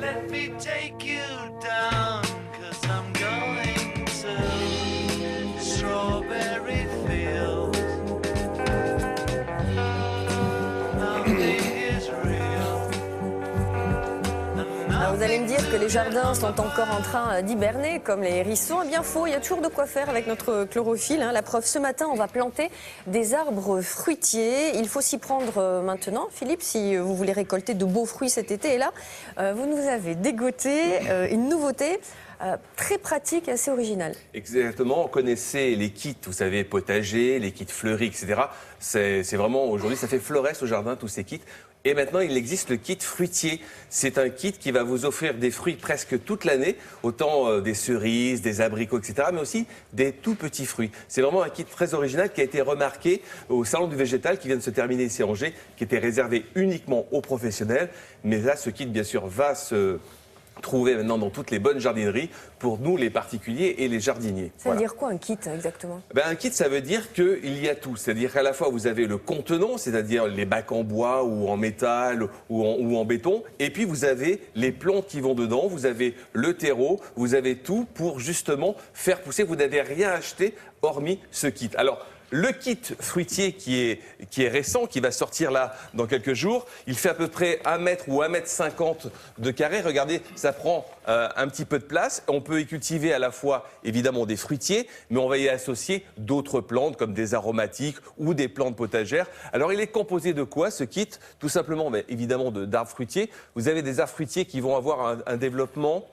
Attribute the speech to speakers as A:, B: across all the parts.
A: Let me take you down, 'cause I'm going to strawberry fields. Nothing is real.
B: Alors vous allez me dire que les jardins sont encore en train d'hiberner comme les hérissons. Eh bien faux, il y a toujours de quoi faire avec notre chlorophylle. La preuve, ce matin, on va planter des arbres fruitiers. Il faut s'y prendre maintenant. Philippe, si vous voulez récolter de beaux fruits cet été. Et là, vous nous avez dégoté une nouveauté très pratique et assez originale.
C: Exactement, on connaissait les kits, vous savez, potagers, les kits fleuris, etc. C'est vraiment, aujourd'hui, ça fait fleuresse au jardin, tous ces kits. Et maintenant, il existe le kit fruitier. C'est un kit qui va vous offrir des fruits presque toute l'année, autant des cerises, des abricots, etc., mais aussi des tout petits fruits. C'est vraiment un kit très original qui a été remarqué au Salon du Végétal qui vient de se terminer ici à Angers, qui était réservé uniquement aux professionnels. Mais là, ce kit, bien sûr, va se trouver maintenant dans toutes les bonnes jardineries pour nous, les particuliers et les jardiniers.
B: Ça veut dire quoi un kit exactement?
C: Un kit, ça veut dire qu'il y a tout. C'est-à-dire qu'à la fois, vous avez le contenant, c'est-à-dire les bacs en bois ou en métal ou en béton. Et puis, vous avez les plantes qui vont dedans. Vous avez le terreau. Vous avez tout pour justement faire pousser. Vous n'avez rien acheté hormis ce kit. Alors, le kit fruitier qui est récent, qui va sortir là dans quelques jours, il fait à peu près 1 mètre ou 1,50 m de carré. Regardez, ça prend un petit peu de place. On peut y cultiver à la fois, évidemment, des fruitiers, mais on va y associer d'autres plantes comme des aromatiques ou des plantes potagères. Alors, il est composé de quoi, ce kit? Tout simplement, évidemment, d'arbres fruitiers. Vous avez des arbres fruitiers qui vont avoir un développement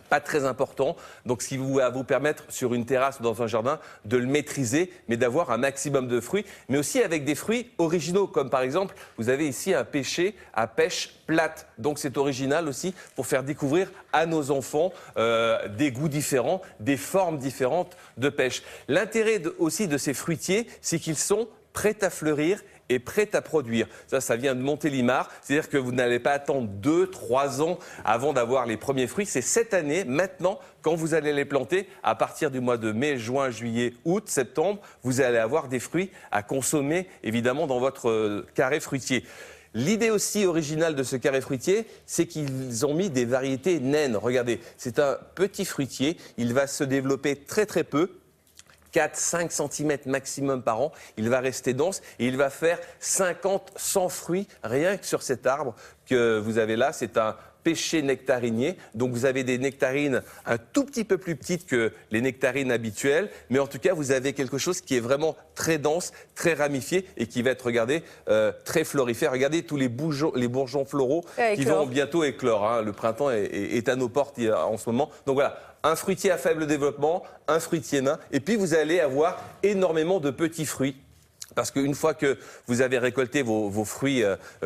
C: pas très important, donc ce qui va vous permettre sur une terrasse ou dans un jardin de le maîtriser, mais d'avoir un maximum de fruits, mais aussi avec des fruits originaux, comme par exemple, vous avez ici un pêcher à pêche plate, donc c'est original aussi pour faire découvrir à nos enfants des goûts différents, des formes différentes de pêche. L'intérêt aussi de ces fruitiers, c'est qu'ils sont prêts à fleurir et prête à produire. Ça vient de Montélimar, c'est-à-dire que vous n'allez pas attendre 2-3 ans avant d'avoir les premiers fruits. C'est cette année, maintenant, quand vous allez les planter, à partir du mois de mai, juin, juillet, août, septembre, vous allez avoir des fruits à consommer, évidemment, dans votre carré fruitier. L'idée aussi originale de ce carré fruitier, c'est qu'ils ont mis des variétés naines. Regardez, c'est un petit fruitier, il va se développer très très peu, 4-5 cm maximum par an, il va rester dense et il va faire 50-100 fruits rien que sur cet arbre que vous avez là. C'est un pêcher nectarinier, donc vous avez des nectarines un tout petit peu plus petites que les nectarines habituelles, mais en tout cas vous avez quelque chose qui est vraiment très dense, très ramifié et qui va être, regardez, très florifère. Regardez tous les bourgeons floraux qui vont bientôt éclore, hein. Le printemps est à nos portes en ce moment, donc voilà. Un fruitier à faible développement, un fruitier nain, et puis vous allez avoir énormément de petits fruits. Parce qu'une fois que vous avez récolté vos fruits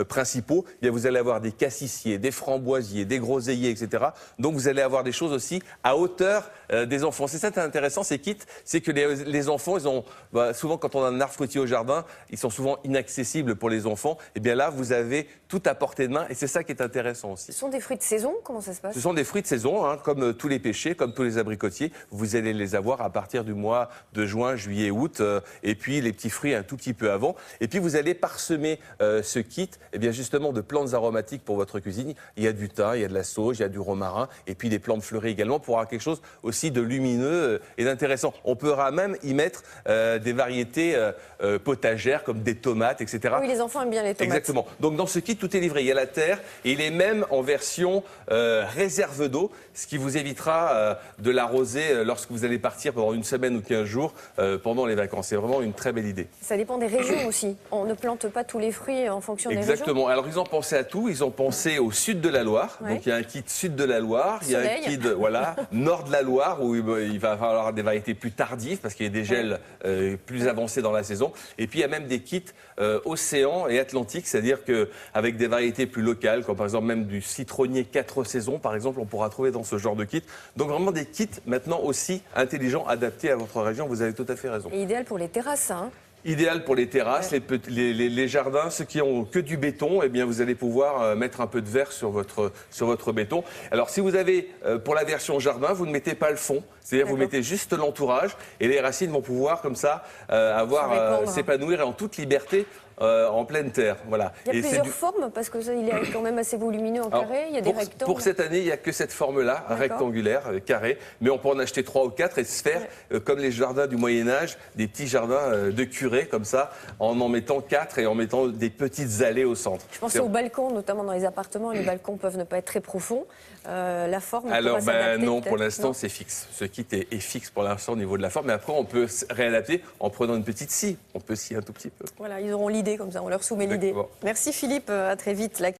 C: principaux, eh bien vous allez avoir des cassissiers, des framboisiers, des groseilliers, etc. Donc vous allez avoir des choses aussi à hauteur des enfants. C'est ça qui est intéressant, ces kits, c'est que les enfants, ils ont, souvent quand on a un arbre fruitier au jardin, ils sont souvent inaccessibles pour les enfants. Et bien là, vous avez tout à portée de main et c'est ça qui est intéressant aussi.
B: Ce sont des fruits de saison? Comment ça se passe?
C: Ce sont des fruits de saison, hein, comme tous les pêchers, comme tous les abricotiers. Vous allez les avoir à partir du mois de juin, juillet, août, et puis les petits fruits un tout petit peu avant. Et puis vous allez parsemer ce kit, eh bien justement de plantes aromatiques pour votre cuisine. Il y a du thym, il y a de la sauge, il y a du romarin, et puis des plantes fleuries également pour avoir quelque chose aussi de lumineux et d'intéressant. On pourra même y mettre des variétés potagères comme des tomates, etc.
B: Oui, les enfants aiment bien les tomates.
C: Exactement. Donc dans ce kit, tout est livré. Il y a la terre et il est même en version réserve d'eau, ce qui vous évitera de l'arroser lorsque vous allez partir pendant une semaine ou 15 jours pendant les vacances. C'est vraiment une très belle idée.
B: Ça dépend des régions aussi. On ne plante pas tous les fruits en fonction des régions.
C: Exactement. Alors ils ont pensé à tout. Ils ont pensé au sud de la Loire. Ouais. Donc il y a un kit sud de la Loire. Il y a un kit nord de la Loire où il va falloir des variétés plus tardives parce qu'il y a des gels plus avancés dans la saison. Et puis il y a même des kits océan et Atlantique, c'est-à-dire qu'avec des variétés plus locales, comme par exemple même du citronnier 4 saisons, par exemple, on pourra trouver dans ce genre de kit. Donc vraiment des kits maintenant aussi intelligents, adaptés à votre région. Vous avez tout à fait raison.
B: Et idéal pour les terrasses, hein.
C: Idéal pour les terrasses, les jardins, ceux qui ont que du béton, eh bien vous allez pouvoir mettre un peu de verre sur votre béton. Alors si vous avez, pour la version jardin, vous ne mettez pas le fond, c'est-à-dire vous mettez juste l'entourage et les racines vont pouvoir comme ça s'épanouir en toute liberté. en pleine terre. Voilà.
B: Il y a
C: Et c'est
B: plusieurs
C: du-
B: formes, parce que ça, il est quand même assez volumineux en
C: Alors,
B: carré. Il y a des
C: pour,
B: rectangles.
C: pour cette année, il n'y a que cette forme-là,
B: D'accord.
C: rectangulaire, carré. Mais on peut en acheter 3 ou 4 et se faire, comme les jardins du Moyen-Âge, des petits jardins de curé, comme ça, en mettant 4 et en mettant des petites allées au centre.
B: Je pensais aux balcons, notamment dans les appartements. Les balcons peuvent ne pas être très profonds. La forme
C: Alors,
B: pourra s'adapter,
C: non,
B: peut-être.
C: pour l'instant,
B: Non.
C: c'est fixe. Ce kit est fixe pour l'instant au niveau de la forme. Mais après, on peut se réadapter en prenant une petite scie. On peut scier un tout petit peu.
B: Voilà, ils auront l'idée comme ça, on leur soumet l'idée.
C: Exactement.
B: Merci Philippe, à très vite.